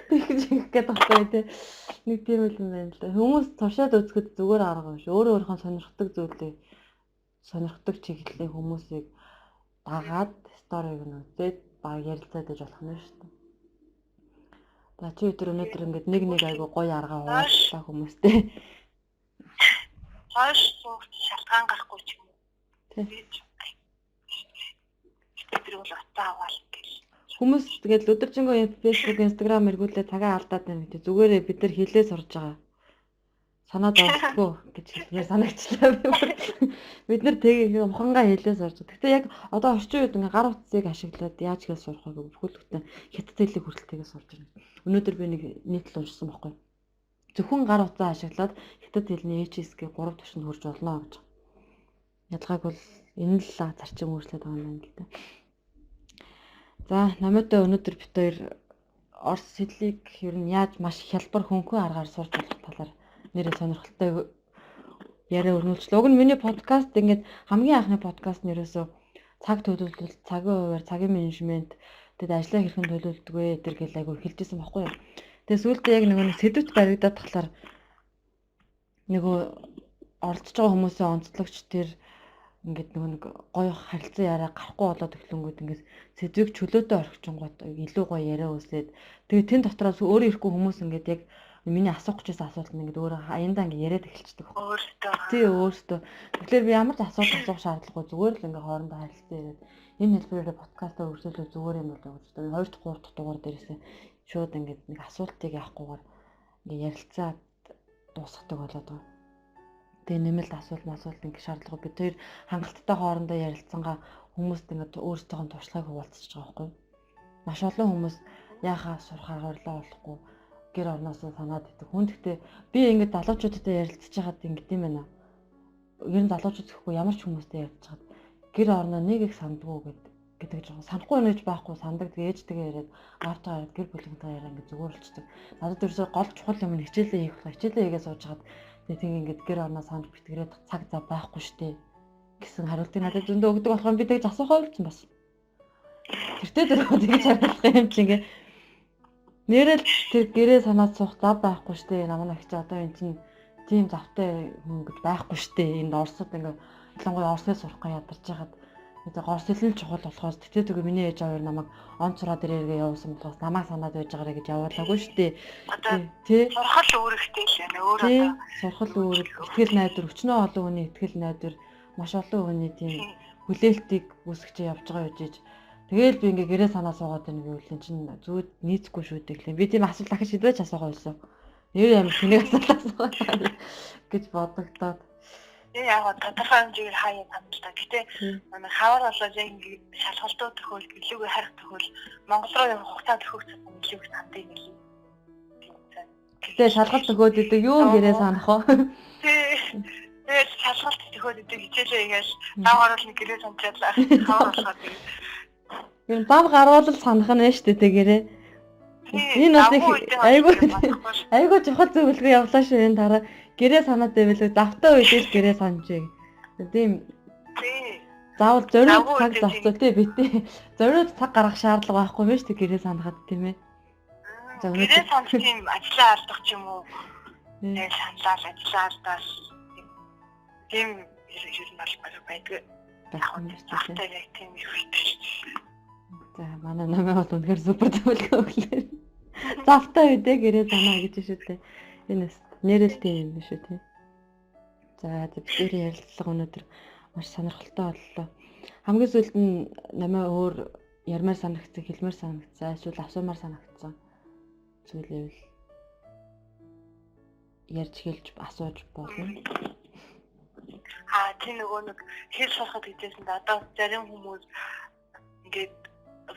S1: Тэгж ихэд байхгүй тий. Нэг тийм л юм байна л да. Хүмүүс туршаад үзэхэд зүгээр арга биш. Өөрөө өөрийнхөө сонирхдаг зүйлийг сонирхдаг чиглэлийн хүмүүсийг дагаад сториг нь үзээд баг ярилцаад байж болох нь шүү дээ. За чи өнөөдөр ингээд нэг айгу гоё аргаа хуваалцлаа хүмүүстэй.
S2: Хойш суугч шалтгаан гарахгүй ч юм уу. Тэр бол утаавал гэл.
S1: Хүмүүс тэгээд өдөржингөө Facebook, Instagram эргүүлээ цагаа алдаад байна гэдэг. Зүгээрээ бид нар хилээ сурж байгаа. Санаа зовсгүй гэж хэлмээр санагчлаа би. Бид нар тэгээ ухангаа хилээ сурж байгаа. Гэхдээ яг одоо орчин үед ингээ гар утсыг ашиглаад яаж хэл сурах вэ гэвэл бүхэлдээ хятад хэлийг хүртэл тэгээ сурж байна. Өнөөдөр би нэг нийтлэл уншсан байхгүй. Зөвхөн гар утсаа ашиглаад хятад хэлний HSK 3 түвшинд хүрч болно гэж. Ялгааг бол энэ л зарчим өөрчлөлт байгаа юм гэдэг. За намайтай өнөөдөр бид хоёр орс хэллийг ер нь яаж маш хялбар хөнгөн аргаар сурч болох талаар нэрээ сонирхолтой яриа өрнүүлчлээ. Уг нь миний подкаст ингээд хамгийн анхны подкаст нь ерөөсөө цаг төлөвлөлт, цагийн хуваар, цагийн менежмент, тэгээд ажлаа хэрхэн төлөвлөдөг вэ гэдэг гэл айгу хэлжсэн байхгүй юу. Тэгээд сүүлдээ яг нэг сэдвт баригдаад тахлаар нөгөө оролцож байгаа хүмүүсийн онцлогч тэр ингээд нэг гоё харилцан яриа гарахгүй болоод өглөнгүүд ингээд сэдвийг чөлөөтэй орхичингууд илүү гоё яриа үслээд тэгээд тэн дотроос өөрөө ирэхгүй хүмүүс ингээд яг миний асуух гэжсэн асуулт нь ингээд өөрөө аяндаа ингээд яриад эхэлчихдэг. Өөртөө. Тэгэхээр би ямар ч асуулт асуух шаардлагагүй зүгээр л ингээд хоорондоо харилцан яриад энэ хэлбэрээр подкастаа өргөжлөө зүгээр юм болоо гэж байна. 2 дахь 3 дахь дугаар дээрээс шууд ингээд нэг асуултыг явахгүйгээр ингээд ярилцаад дуусгадаг болоод байгаа. Тэгээ нэмэлт асуулт ингэ шаардлагагүй бид хоёр хангалттай хоорондоо ярилцсангаа хүмүүст ингэ өөрсдөө туршлагыг хуваалцаж байгаа байхгүй. Маш олон хүмүүс яахаа сурахаар хорлоо болохгүй гэр орноосоо санаад идэх. Хүн гэхдээ би ингэ залуучуудтай ярилцж байгаад ингэ юм байна. Ер нь залуучууд гэхгүй ямар ч хүмүүстэй ярилцж байгаад гэр орноо нэг их сандгүй гэдэг жоо санахгүй нэж байхгүй сандаг ээжтэйгээ яриад аавтайгаа яриад гэр бүлийнхэнтэйгээ яриад ингэ зүгээр болчихдог. Надад ерөөсөө гол чухал юм хичээлээ хийгээ сууж хагаад тэг ингээд гэр орноо санд битгэрээд цаг зав байхгүй штэ гэсэн хариултыг надад зөндөө өгдөг болохоор би тэгж асуухаа болсон бас. Тэртээ дөрөв тэгж хариулах юм чи ингээ нэрэл тэр гэрээ санаад суух зав байхгүй штэ намайг агч одоо эн чин тийм завтай хүн гэж байхгүй штэ энд Оросд ингээ ялангуяа Оросыг сурах ядарч байгаад гэдэг Орос хэл нь чухал болохоор тэгтээ тэгээ миний ээж аваар намайг онцроод ирээгээ явуулсан болохоос намайг санаад байж байгаарэ гэж явуулаагүй штэ.
S2: Тий. Сурхал өөрөхтэй л байна. Өөрөө
S1: сурхал өөр ихтгэл найдвар өчнөө олон хүний ихтгэл найдвар маш олон хүний тийм хүлээлтийг үүсгэж явж байгаа гэж. Тэгээл би ингээ гэрээ санаа суугаад байна гэвэл эн чинь зүуд нийцэхгүй шүү дээ гэлээ. Би тийм асуулт дахиж шийдвэж асуугаа байсан. Нэр ямар тэнийг асуулт асуугаа гэж бодогдоод.
S2: Яг тодорхой хэмжээгээр хаяа ханддаг. Гэтэ манай хавар болоод яг ингэ шалгалтууд төхөөл илүүгээ харих төхөөл Монгол руу явах хугацаа төхөөлсөн илүүг ханддаг юм лээ.
S1: Гэтэ шалгалт өгөөд идэг юу гэрээ санах уу?
S2: Тэгээд шалгалт төхөөд идэг хичээлээ ингээл дав гаруул нэг гэрээ санджаалаа. Хавар болоход
S1: юм дав гаруул санах нь шүү дээ гэрээ. Энэ бас айгуу чухал зөвлөгөө явуулаа шүү энэ дараа. Гэрээ санаад байвал давтаа үедээ л гэрээ санджээ. Тийм. Заавал зориуд цаг зовцоо тий битээ. Зориуд цаг гаргах шаардлага байхгүй байж тэг гэрээ санахад тийм ээ.
S2: За гэрээ санах тийм ажлаа алдах ч юм уу. Тэгээд саналал ажлаа алдаад тийм ер нь бол байдаг. Давтаа яг тийм юм шүү.
S1: За манай намайг бол үнэхээр супер зөвлөгөө өглөө. Завтаа үедээ гэрээ санаа гэж шүү дээ. Энэ нэрэлтэй юм биш үү тий. За бидний ярилцлага өнөөдөр маш сонирхолтой боллоо. Хамгийн сүүлд нь намайг өөр ярмаар санагдсан, хэлмээр санагдсан, эсвэл асуумаар санагдсан зүйлээ ярьж хэлж асууж болно.
S2: Тийм нөгөө нэг хэл сурахад гэжсэн да одоо зарим хүмүүс ингээд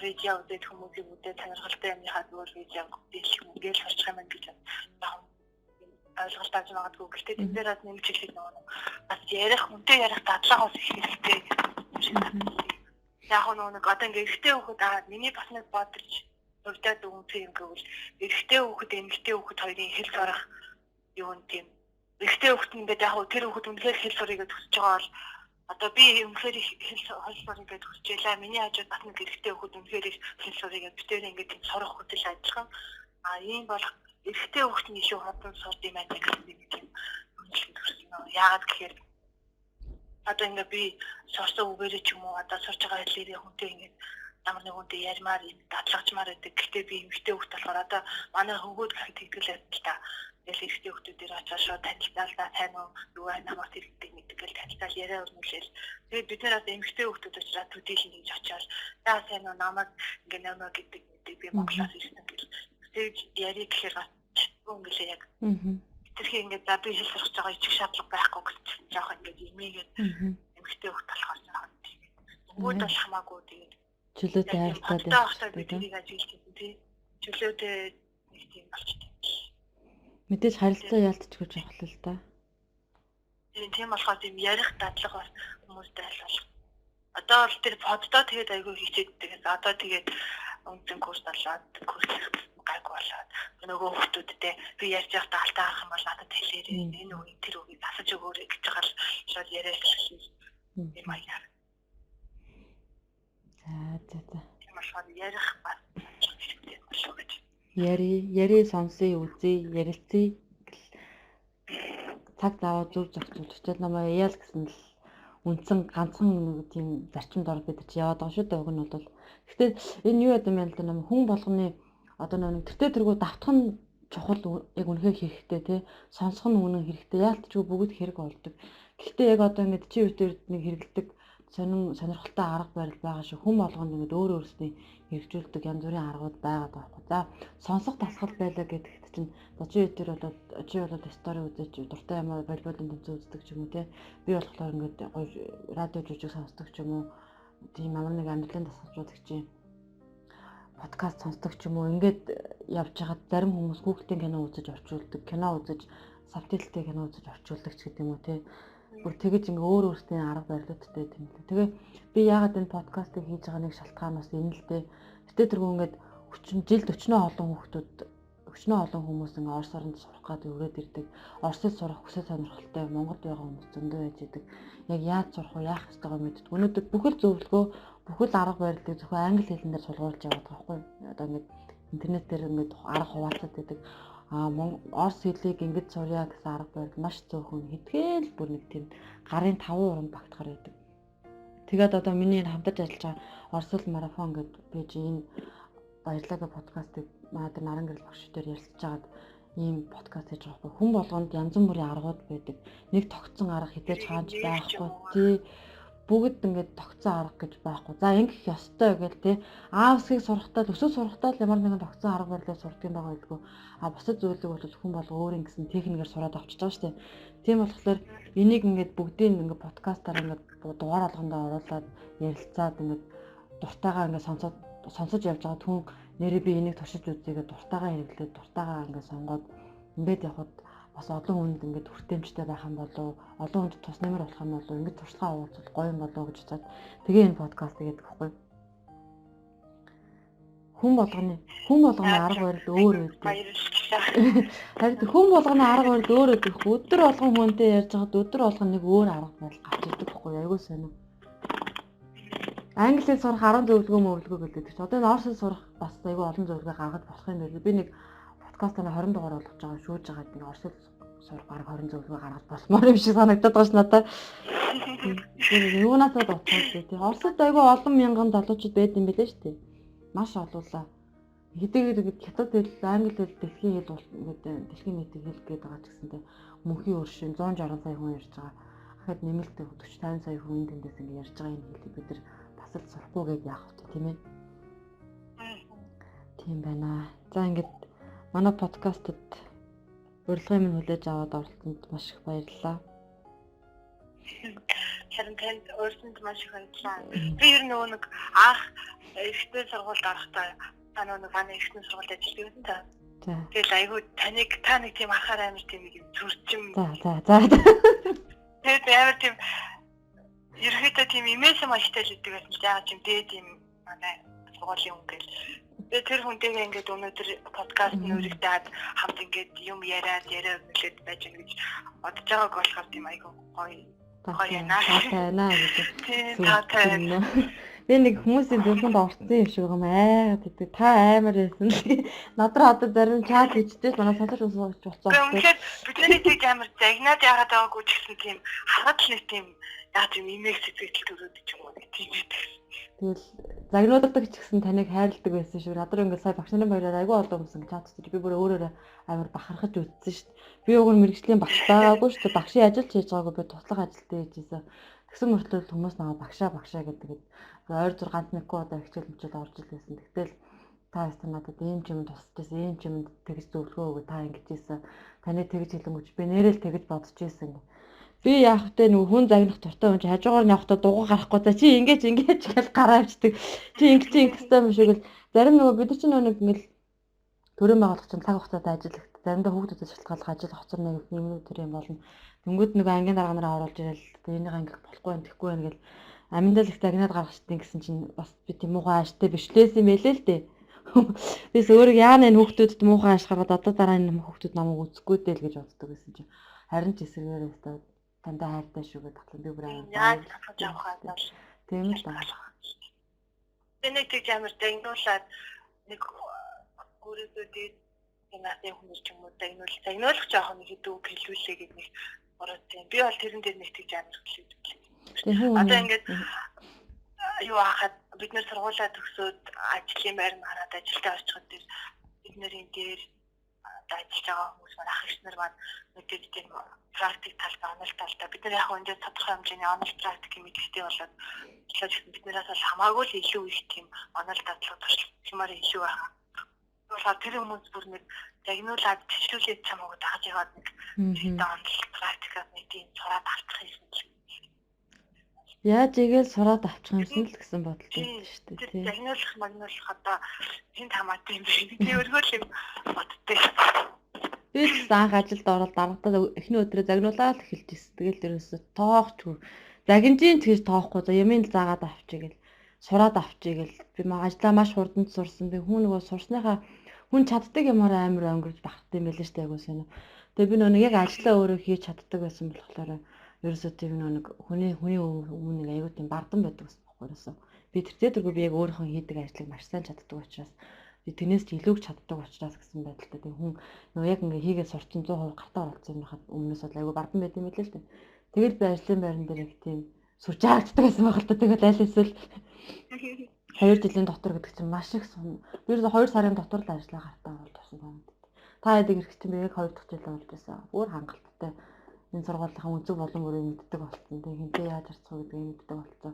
S2: видео үзэх хүмүүсийг үдээ сонирхолтой юмнийхаа зүгээр видео үзэл сурчих юм гэж байна. Ойлголт авч магадгүй. Гэхдээ тэд нэр бас нэмж хэлэх нөгөө бас ярих үнтэй ярих дадлага ус их хэрэгтэй. Яг нөгөө нэг одоо ингээ эрэгтэй хүүхэд миний бас нэг бодож урдаад өгөх юм гэвэл эрэгтэй хүүхэд эмэгтэй хүүхэд хоёрын хэл сурах юу юм тийм. Эрэгтэй хүүхэд ингээд яг тэр хүүхэд үнэхээр хэл сурыг төсөж байгаа бол одоо би үнэхээр хэл сурыг гэж төсөж ялаа. Миний хажууд бас нэг эрэгтэй хүүхэд үнэхээр хэл сурыг битээр ингээд сурах хөдөл ажиллах. Ийм бол эрэгтэй хүүхдийн илүү хатан сурд юм аа гэсэн нэг юм үнэлэлт төрсөн. Яагаад гэхээр Одоо ингээ би сорсон үгээрээ ч юм уу одоо сорж байгаа хэлээрээ хүнтэй ингээ ямар нэг хүнтэй ярмаар дадлагчмаар байдаг. Гэхдээ би эмэгтэй хүүхд болохоор одоо манай хөвгүүд гахад хэлгэлээд л та. Тэгэл эмэгтэй хүүхдүүдээр очиж шууд танилцаал да сайн уу юу аа намайг хэлдэг мэдгээл танилцаал яриа өрнүүлээл. Тэгээд бид нэр одоо эмэгтэй хүүхдүүд учраас төдийлэн гэж очиод за сайн уу намайг ингээ нэмэ гэдэг би Монголоос ирсэн гэл. Тэгээд яри гэхээр өнгөлөө яг. Тэрхий ингээ за би хэл сурах байгаа ичиг шаардлага байхгүй гэж жоох ингээ имийгээд эмэгтэй хүүхд болохоор жоох тийм. Өнгөд бол хамаагүй тэгээд
S1: чөлөөтэй хайртай
S2: байдаг. Тэрийг ажиглаж тийм. Чөлөөтэй нэг тийм болчихсон.
S1: Мэдээж харилцаа яалтчгүй жоох л да.
S2: Тийм болохоор тийм ярих дадлага бас хүмүүстэй айлвал. Одоо бол тэр поддоо тэгээд айгүй хичээддэг. Одоо тэгээд үнэн курс болоод курс гайгүй болоод нөгөө хүмүүстэй би ярьж байхдаа алтаа авах юм бол надад хэлээрэй. Энэ үгийг тэр үгийг асууж өгөөрэй гэж байгаа л шууд яриад юм аяар.
S1: За.
S2: Тийм болохоор ярих бас хэрэгтэй болов гэж.
S1: Яри сонсъё, үзье, ярилцъя. Цаг зав зөв зохицуул. Өчигдөр намайг яал гэсэн л үндсэн ганцхан нэг тийм зарчимд ороод бид чи яваад байгаа шүү дээ. Уг нь бол. Гэхдээ энэ юу юм бэ л да нам хүн болгоны одоо нэг тэртээ тэргүү давтах нь чухал яг үнэхээр хэрэгтэй тий. Сонсох нь үнэн хэрэгтэй. Яалтчгүй бүгд хэрэг болдог. Гэхдээ яг одоо ингэ чи үтээр нэг хэрэгэлдэг сонирхолтой арга барил байгаа шүү. Хүн болгонд ингэ өөр өөрсдийн хэрэгжүүлдэг янз бүрийн аргууд байгаад байгаа байхгүй. За сонсох дасгал байлаа гэдэгт чинь за чи үтээр бол стори үзэж дуртай юм уу болболын тэмцээн үздэг ч юм уу тий. Би болохоор ингэ гоё радио жүжиг сонсдог ч юм уу. Тийм амар нэг амьдралын дасгалжуулагч чинь подкаст сонсдог ч юм уу. Ингээд явж хагаад зарим хүмүүс Google-ийн кино үзэж орчуулдаг, кино үзэж сабтитлтэй кино үзэж орчуулдаг ч гэдэг юм уу тий. Бүр тэгэж ингээ өөр өөртөө арга барилуудтай тийм л. Тэгээ би яагаад энэ подкастыг хийж байгаа нэг шалтгаан бас энэ л дээ. Гэтэ тэргүй ингээд жилд өчнөө олон хүмүүс ингээ Орос оронд сурах гэдэг өрөөд ирдэг. Оросд сурах хүсэл сонирхолтой Монголд байгаа хүмүүс зөндөө байж идэг. Яг яаж сурах вэ, яах ёстойгоо мэддэг. Өнөөдөр бүхэл зөвлөгөө, бүхэл арга барилыг зөвхөн англи хэлнээр суулгуулж яваад байгаа байхгүй. Одоо ингээ интернет дээр ингээ арга хуваалцаад байдаг. Орос хэлийг ингэж сурья гэсэн арга барил маш цөөхөн хэдгээл бүр нэг тийм гарын 5 уранд багтахаар байдаг. Тэгээд одоо миний хамтарч ажиллаж байгаа Орос хэл марафон гэдэг пэйж энэ баярлалаа подкастыг маад наран гэрэл багш дээр ярилцж байгаад ийм подкаст хийж байгаа байхгүй. Хүн болгонд янз бүрийн аргууд байдаг. Нэг тогтсон арга хідээж хааж байхгүй тий. Бүгд ингээд тогтсон арга гэж байхгүй. За ингэх ёстой гэл тий. Аавсгийг сурахтаа өсөө сурахтаа ямар нэгэн тогтсон арга барилыг сурдаг юм байгаа байлгүй. Бусад зүйлийг бол хүн бол өөрийн гэсэн техникээр сураад авчиж байгаа шүү дээ. Тийм болохоор энийг ингээд бүгдийг ингээд подкастаар ингээд дугаар алгандаа оруулаад ярилцаад ингээд дуртайгаа ингээд сонсож явж байгаа түн нэрээ би энийг туршиж үзье гэдэг дуртайгаа хэрэглээд дуртайгаа ингээд сонгоод ингээд явхад бас олон хүнд ингээд хүртээмжтэй байх юм болов олон хүнд тус нэмэр болох юм болов ингээд туршлагаа уулзвал гоё юм болов гэж бодоод тэгээ энэ подкаст гэдэг байхгүй. Хүн болгоны арга барил өөр байдаг. Харин хүн болгоны арга барил өөр байдаг. Өдөр болгон хүнтэй ярьж байгаад өдөр болгон нэг өөр арга барил гарч ирдэг байхгүй айгуу сонио. Англи хэл сурах 10 зөвлөгөө гэдэг чинь одоо энэ орос хэл сурах бас айгуу олон зөвлөгөө гаргаж болох юм байна. Би нэг подкастаа 20 дугаар болгож байгаа шүүж байгаа нэг орос хэл сурах баг 20 зөвлөгөө гаргаж болмоор юм шиг санагдаад байгаа ш надад. Тэгээ юунаасаа дутсан тий. Оросд айгуу олон мянган залуучууд байд юм билээ шүү дээ. Маш олуулаа. Хэдийгээр хятад хэл, англи хэл, дэлхийн хэл бол ингээд дэлхийн нийтийн хэл гэдэг байгаа ч гэсэнтэй мөнхийн өршин 160 сая хүн ярьж байгаа. Ахад нэмэлт 40-50 сая хүн тэндээс ингээд ярьж байгаа энэ хэлийг бид нар бас л сурахгүй гэж яах вэ тийм ээ. Тийм байна. За ингээд манай подкастт урилгын минь хүлээж аваад оролцсонд маш их баярлалаа.
S2: Харин танд өөрсөнд маш их баярлалаа. Би ер нь нэг анх ихтэй сургуульд орохдоо нэг манай ихтэй сургуульд ажилладаг байсан та.
S1: За.
S2: Тэгэл айгүй та нэг тийм анхаар амар тийм нэг зүрчим.
S1: За.
S2: Тэгээд амар тийм ерөөдөө тийм имэйс маштай л идэг байсан. Яагаад тийм дээд юм манай сургуулийн хүн гэл. Тэгээд тэр хүнтэйгээ ингээд өнөөдөр подкаст нүрэгдээд хамт ингээд юм яриад үлээд байж ингэж бодож байгааг болохоор тийм айгүй гоё.
S1: Таатай гэж. Би нэг хүмүүсийн зөвлөнд орсон юм шиг байгаа гэдэг. Та амар байсан. Надраа одоо зарим чат хийжтэй манай сонсож уцаа.
S2: Тэгэхээр бидний тийм амар загнаад яагаад байгаагүй ч гэсэн тийм хараад л нэг тийм яа тийм имийг сэтгэл төрөөд ч юм уу тийм байдаг.
S1: Тэгэл загнуулдаг ч гэсэн таныг хайрладаг байсан шүү. Надар ингээд сая багш нарын баяраар айгүй олон хүмүүс ингээд чатдаг. Би бүр өөрөөрөө амар бахархаж үзсэн шүү дээ. Би уг нь мэрэгжлийн багш байгаагүй шүү дээ. Багшийн ажил хийж байгаагүй би туслах ажилтаа хийжсэн. Тэгсэн мөртлөө хүмүүс намайг багшаа гэдэг. Ойр зур ганц нэггүй удаа хичээл мчээл орж илсэн. Тэгтэл та ястаа надад ийм ч юм тусчихсан, ийм ч юм тэгж зөвлөгөө өгөө та ингэж ийсэн. Таны тэгж хэлэнгүүч би нэрэл тэгж бодож ийсэн. Би яах вэ нөгөө хүн загнах туртай хүн чи хажуугаар нь явахдаа дугуй гарахгүй за чи ингэж гэж гараа авчдаг. Чи ингэж ингэхтэй юм шиг л зарим нөгөө бид нар чинь нэг ингээл төрийн байгууллага чинь цаг хугацаатай ажиллах. Заримдаа хүүхдүүдэд шалтгааллах ажил хоцор нэг юм төр юм болно. Дөнгөд нөгөө ангийн дарга нараа оруулж ирэл энийгээ ингэ болохгүй байх тэгэхгүй байх гэл аминдаа л их загнаад гаргахчдیں۔ Гэсэн чинь бас би тийм муухай ааштай бишлээс юм байлээ л дээ. Бис өөрөө яана энэ хүүхдүүдэд муухай ааш гаргаад одоо дараа энэ хүүхдүүд намайг үзэхгүй дээ л гэж боддог гэсэн чинь харин ч эсрэгээр өстой тандаа хайртай шүү гэдэг татлан би бүр
S2: яаж татах явахаа бол
S1: тийм л даа.
S2: Тэнийг тэг амар дагнуулаад нэг өөрөөдөө дээд энэ хүмүүс ч юм уу дагнуулах жоох нэг хэдүү хэлүүлээ гэдэг нэг ороод тийм. Би бол тэрэн дээр нэг тэг амар хэлээд. Одоо ингээд юу хахад бид нэр сургуулаа төгсөөд ажлын байр нь хараад ажилдаа очиход бид нэр энэ дээр ажиллаж байгаа хүмүүс маань ах эгч нар маань мэдээж тийм практик талтай онол талтай бид нар яг энэ тодорхой хэмжээний онол практик мэдээлэлтэй болоод ажиллаж бид нараас бол хамаагүй л илүү их тийм онол татлаг туршлагаар илүү байгаа. Тэгэхээр тэр хүмүүс бүр нэг загнуулаад төвлөлээд чамаагүй тахаж яваад нэг онол практикад нэг тийм сураад авчих юм шиг.
S1: Яаж игээл сураад авчих юмсан л гэсэн бодолтой шүү дээ тийм.
S2: Загнуулах магнуулах одоо энд хамаатай юм байна. Би өргөөл юм боддог.
S1: Би ч анх ажилд ороод дарагдаад эхний өдрөө загнуулаад эхэлж ирсэн. Тэгэл дээрээс тоохчгүй. Загинжийн тэгж тоохгүй за ямын л заагаад авчиг гэл сураад авчиг гэл би ажлаа маш хурдан сурсан. Би хүн нөгөө сурсныхаа хүн чаддаг юмараа амар өнгөрч багтсан юм байлээ шүү дээ айгуу сайн. Тэгээ би нөгөө яг ажлаа өөрөө хийж чаддаг байсан болохоор ерөөсөө тийм нэг хүний өмнө айгуу тийм бардан байдаг гэсэн байхгүй ерөөсөө. Би тэртээ би яг өөрийнхөө хийдэг ажлыг маш сайн чаддаг учраас би тэрнээс ч илүү чаддаг учраас гэсэн байдалтай. Тэгээ хүн нөгөө яг ингээ хийгээд сурчин 100% гартаа оролцсон юм хаад өмнөөс бол айгуу бардан байт юм байлээ л дээ. Тэгэл би ажлын байран дээр яг тийм сурж чаддаг байсан байх л та. Тэгэл аль эсвэл 2 жилийн дотор гэдэг чинь маш их сум. Би 2 сарын дотор л ажлаа гартаа оруулж авсан байна. Та яадаг ирэх чинь би яг 2 дахь жилээ болж байсан. Өөр хангалттай. Энэ сургуулийн үзэг болон бүрийг мэддэг болсон. Тэгээ хинтээ яаж арцах гэдгийг мэддэг болсон.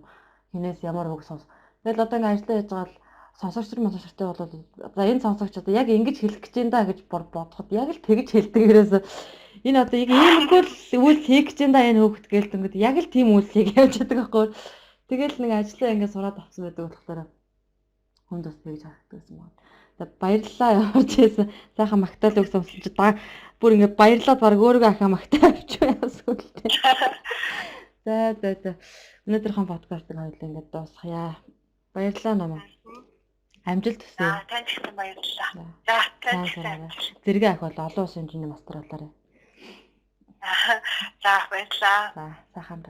S1: Хинээс ямар үг сонс. Тэгэл одоо ингээ ажиллаа хийж байгаа л сонсогчтой болоод за энэ сонсогч одоо яг ингэж хэлэх гэж энэ да гэж бодоход яг л тэгж хэлдэг ерөөсөө. Энэ одоо яг иймэрхүү л үйл хийх гэж энэ да энэ хөөхт гээл дөнгөд яг л тийм үйлсийг явж байгаа байхгүй. Тэгэл нэг ажиллаа ингээ сураад авсан байдаг болохоор хүнд бас тэгж харагддаг юм байна. За баярлалаа явж ийсэн. Сайхан магтаал өгсөн чи бүр ингээ баярлаад баг өөрийгөө ахаа магтаа авчих яасан үлдээ. За. Өнөөдрийнхэн подкастыг хоёулаа ингээ дуусгая. Баярлалаа намаа. Амжилт хүсье.
S2: Танд их баярлалаа. За танд
S1: зэрэг ах бол олон улсын хэмжээний мастер болоорой.
S2: За баярлалаа.
S1: За сайхан